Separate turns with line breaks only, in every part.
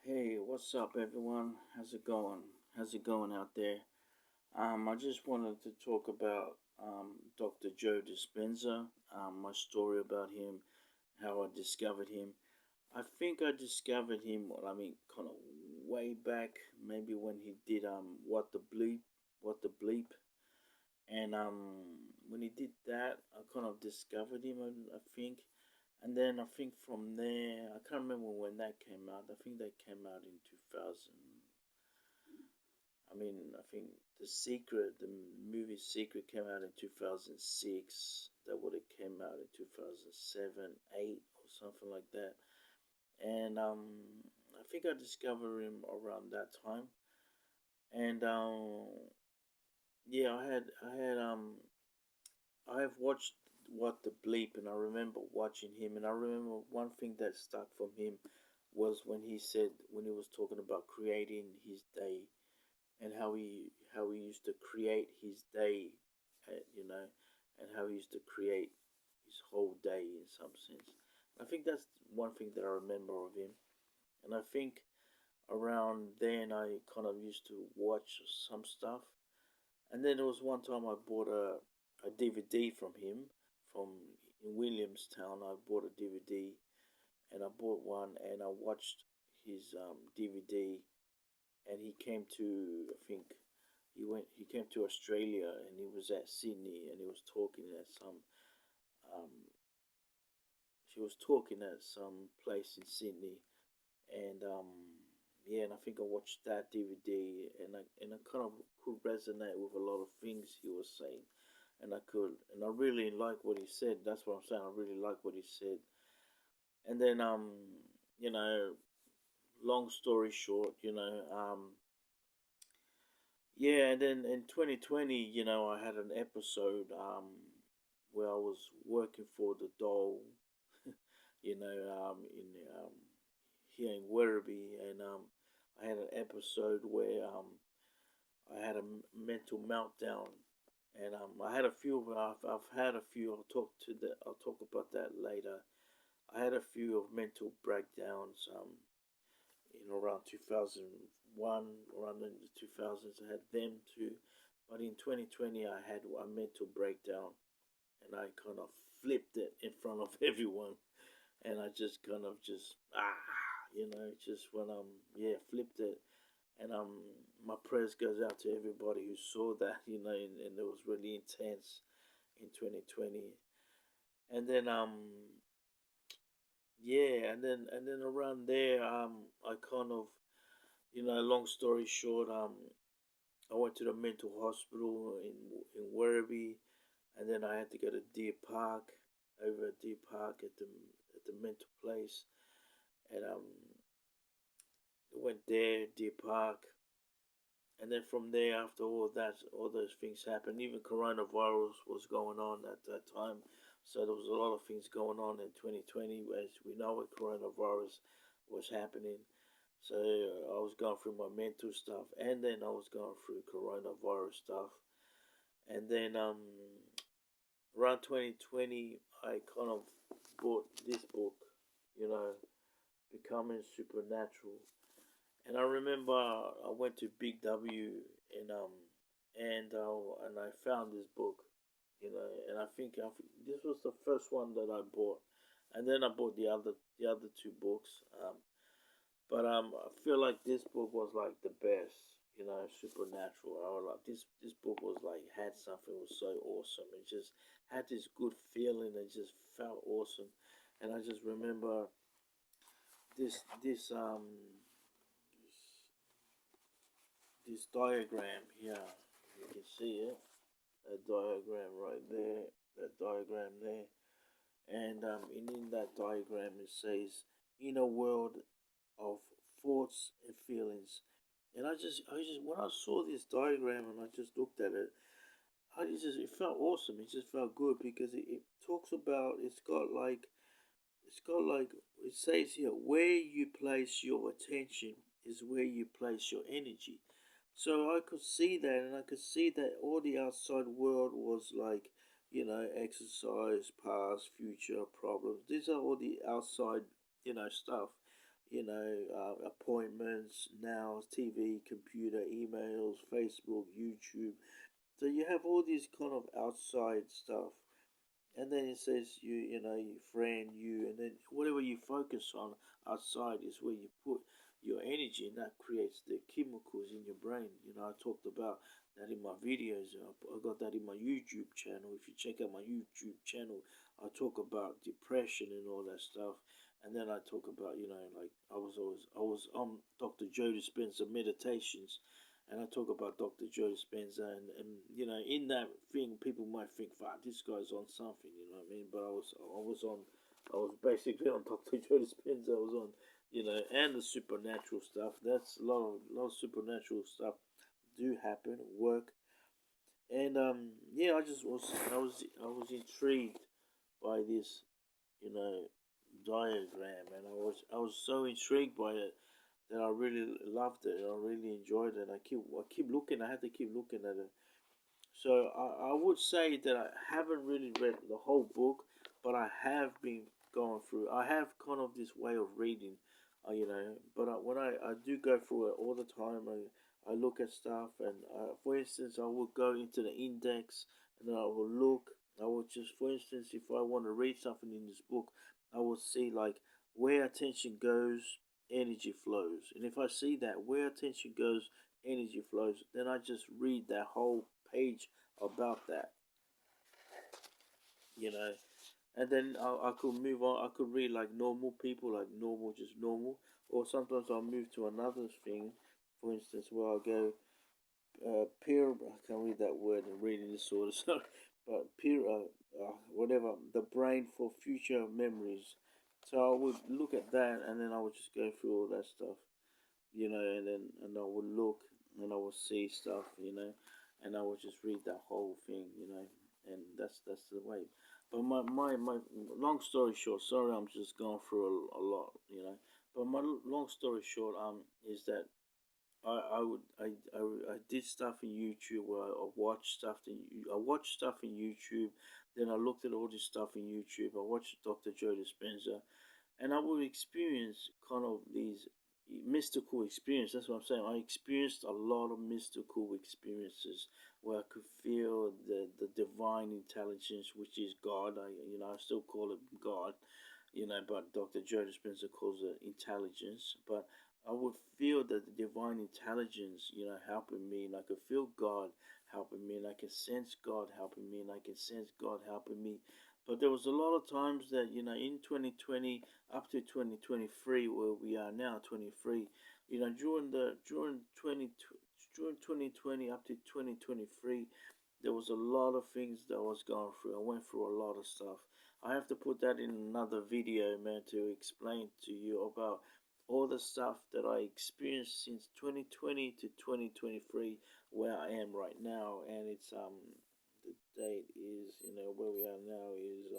Hey, what's up, everyone? How's it going? How's it going out there? I just wanted to talk about Dr. Joe Dispenza, my story about him, how I discovered him. I think I discovered him, kind of way back, maybe when he did What the Bleep, and when he did that, I kind of discovered him. I think, and then I think from there, I can't remember when that came out. I think that came out in 2000. I think the movie Secret came out in 2006. That would have came out in 2007, 8, or something like that. And I think I discovered him around that time. And yeah, I have watched What the Bleep, and I remember watching him, and I remember one thing that stuck from him was when he was talking about creating his day and how he used to create his day, you know, and how he used to create his whole day in some sense. I think that's one thing that I remember of him, and I think around then I kind of used to watch some stuff, and then there was one time I bought a DVD from him from in Williamstown. I bought a DVD and I bought one and I watched his DVD and he came to I think he came to Australia and he was at Sydney and he was talking at some um she was talking at some place in Sydney and yeah, and I think I watched that DVD and I kind of could resonate with a lot of things he was saying and I really like what he said. That's what I'm saying. I really like what he said. And then you know long story short, yeah, and then in 2020, I had an episode where I was working for the doll, in here in Werribee, and I had an episode where I had a mental meltdown, and I had a few. I've had a few. I'll talk about that later. I had a few of mental breakdowns. In around 2001, around in the 2000s, I had them too. But in 2020, I had a mental breakdown and I kind of flipped it in front of everyone. And I just kind of just when yeah, flipped it. And my prayers goes out to everybody who saw that, and it was really intense in 2020. And then yeah, and then around there, I kind of, long story short, I went to the mental hospital in Werribee, and then I had to go to Deer Park, over at Deer Park at the mental place, and went there, Deer Park, and then from there, after all that, all those things happened. Even coronavirus was going on at that time, so there was a lot of things going on in 2020, as we know, with coronavirus was happening. So I was going through my mental stuff, and then I was going through coronavirus stuff, and then around 2020, I kind of bought this book, you know, Becoming Supernatural, and I remember I went to Big W and and I found this book, and I think this was the first one that I bought, and then I bought the other two books. But I feel like this book was like the best, supernatural. I was like this book was like had something, was so awesome. It just had this good feeling. It just felt awesome, and I just remember this diagram here. You can see it. That diagram right there. That diagram there. And in that diagram it says inner world of thoughts and feelings. And I just when I saw this diagram and I just looked at it, it felt awesome. It just felt good because it talks about it's got like it says here where you place your attention is where you place your energy. So I could see that, and I could see that all the outside world was like, exercise, past, future, problems. These are all the outside, stuff. appointments now, TV, computer, emails, Facebook, YouTube. So you have all these kind of outside stuff, and then it says your friend, and then whatever you focus on outside is where you put your energy, and that creates the chemicals in your brain. I talked about that in my videos. I got that in my YouTube channel. If you check out my YouTube channel, I talk about depression and all that stuff. And then I talk about, like I was on Dr. Joe Dispenza meditations, and I talk about Dr. Joe Dispenza, and in that thing, people might think, "Wow, this guy's on something," you know what I mean? But I was basically on Dr. Joe Dispenza. I was on, and the supernatural stuff. That's a lot of supernatural stuff do happen, work, and yeah, I was intrigued by this, you know, diagram, and I was so intrigued by it that I really loved it. I really enjoyed it. I keep looking. I had to keep looking at it. So I would say that I haven't really read the whole book, but I have been going through. I have kind of this way of reading, But when I do go through it all the time, I look at stuff, and for instance, I will go into the index, and then I will look. I will just, for instance, if I want to read something in this book, I will see like where attention goes, energy flows, and if I see that where attention goes, energy flows, then I just read that whole page about that, you know, and then I could move on. I could read like normal people, like normal, just normal, or sometimes I'll move to another thing. For instance, where I'll go peer. I can't read that word in reading disorder, so but peer, whatever, the brain for future memories. So I would look at that, and then I would just go through all that stuff, and I would look, and I would see stuff, and I would just read that whole thing, and that's the way. But my long story short, sorry, I'm just going through a lot, But my long story short, is that I would I did stuff in YouTube where I watched stuff in YouTube, then I looked at all this stuff in YouTube. I watched Dr. Joe Dispenza, and I would experience kind of these mystical experiences. That's what I'm saying. I experienced a lot of mystical experiences where I could feel the divine intelligence, which is God. I still call it God, but Dr. Joe Dispenza calls it intelligence. But I would feel that the divine intelligence, helping me, and I could feel God helping me, and I can sense God helping me, and I can sense God helping me. But there was a lot of times that, in 2020 up to 2023, where we are now, 23, during 2020 up to 2023, there was a lot of things that I was going through. I went through a lot of stuff. I have to put that in another video, man, to explain to you about all the stuff that I experienced since 2020 to 2023, where I am right now, and it's the date is, where we are now is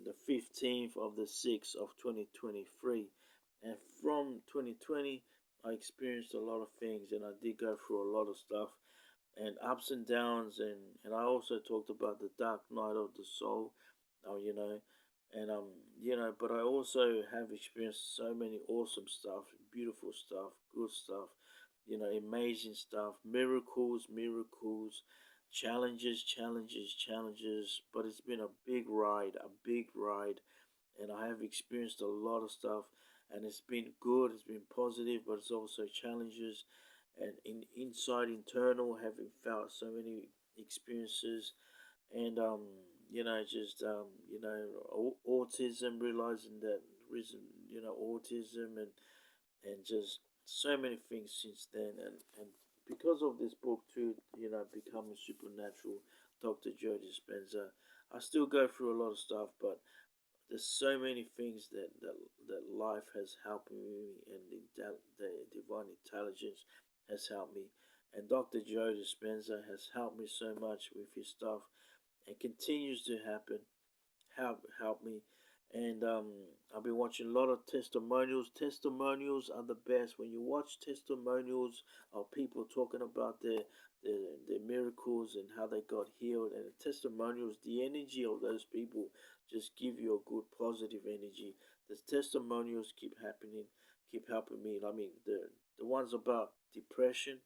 the 15th of the 6th of 2023. And from 2020, I experienced a lot of things, and I did go through a lot of stuff and ups and downs, and I also talked about the dark night of the soul, you know, and but I also have experienced so many awesome stuff, beautiful stuff, good stuff, amazing stuff, miracles, challenges, but it's been a big ride, and I have experienced a lot of stuff, and it's been good, it's been positive, but it's also challenges, and inside internal, having felt so many experiences, and just autism, realizing that reason, autism, and just so many things since then, and because of this book too, becoming supernatural, Dr. Joe Dispenza, I still go through a lot of stuff, but there's so many things that life has helped me, and the divine intelligence has helped me, and Dr. Joe Dispenza has helped me so much with his stuff, and continues to help me. And I've been watching a lot of testimonials. Testimonials are the best. When you watch testimonials of people talking about their miracles and how they got healed, and the testimonials, the energy of those people just give you a good positive energy. The testimonials keep happening, keep helping me. I mean, the ones about depression.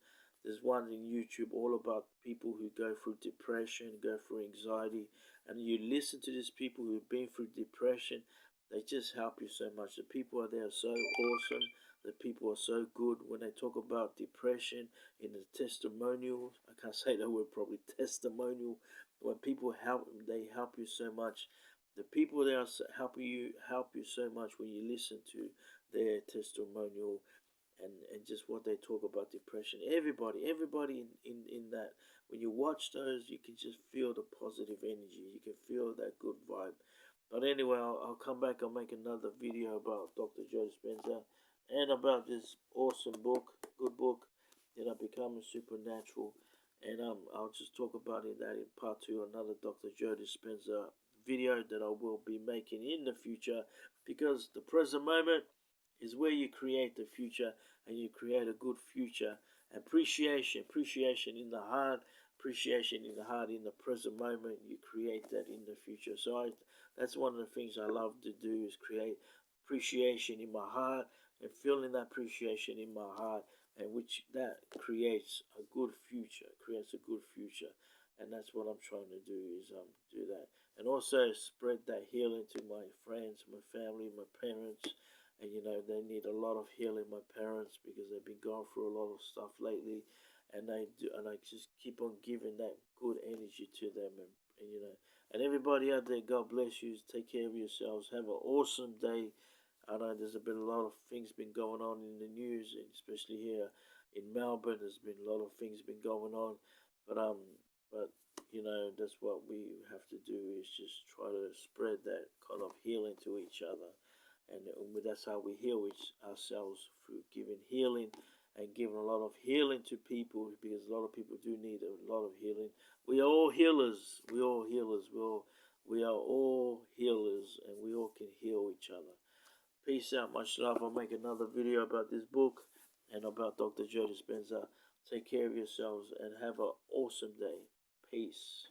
There's one in YouTube all about people who go through depression, go through anxiety, and you listen to these people who've been through depression. They just help you so much. The people are there so awesome. The people are so good when they talk about depression in the testimonials. I can't say that word probably testimonial. When people help, they help you so much. The people there help you so much when you listen to their testimonial and just what they talk about depression. Everybody in that, when you watch those, you can just feel the positive energy. You can feel that good vibe. But anyway, I'll come back. I'll make another video about Dr. Joe Dispenza and about this awesome book, good book, that I become a supernatural. And I'll just talk about it that in part two, another Dr. Joe Dispenza video that I will be making in the future, because the present moment is where you create the future, and you create a good future. Appreciation in the heart, appreciation in the heart in the present moment. You create that in the future. So that's one of the things I love to do, is create appreciation in my heart and feeling that appreciation in my heart, and which that creates a good future, and that's what I'm trying to do, is do that, and also spread that healing to my friends, my family, my parents. And they need a lot of healing, my parents, because they've been going through a lot of stuff lately, and I just keep on giving that good energy to them, and everybody out there, God bless you. Take care of yourselves. Have an awesome day. I know there's been a lot of things been going on in the news, and especially here in Melbourne. There's been a lot of things been going on, but but that's what we have to do, is just try to spread that kind of healing to each other, and that's how we heal ourselves, through giving healing and giving a lot of healing to people, because a lot of people do need a lot of healing. We are all healers. We are all healers. We are all healers, and we all can heal each other. Peace out, much love. I'll make another video about this book and about Dr. Joe Dispenza. Take care of yourselves and have an awesome day. Peace.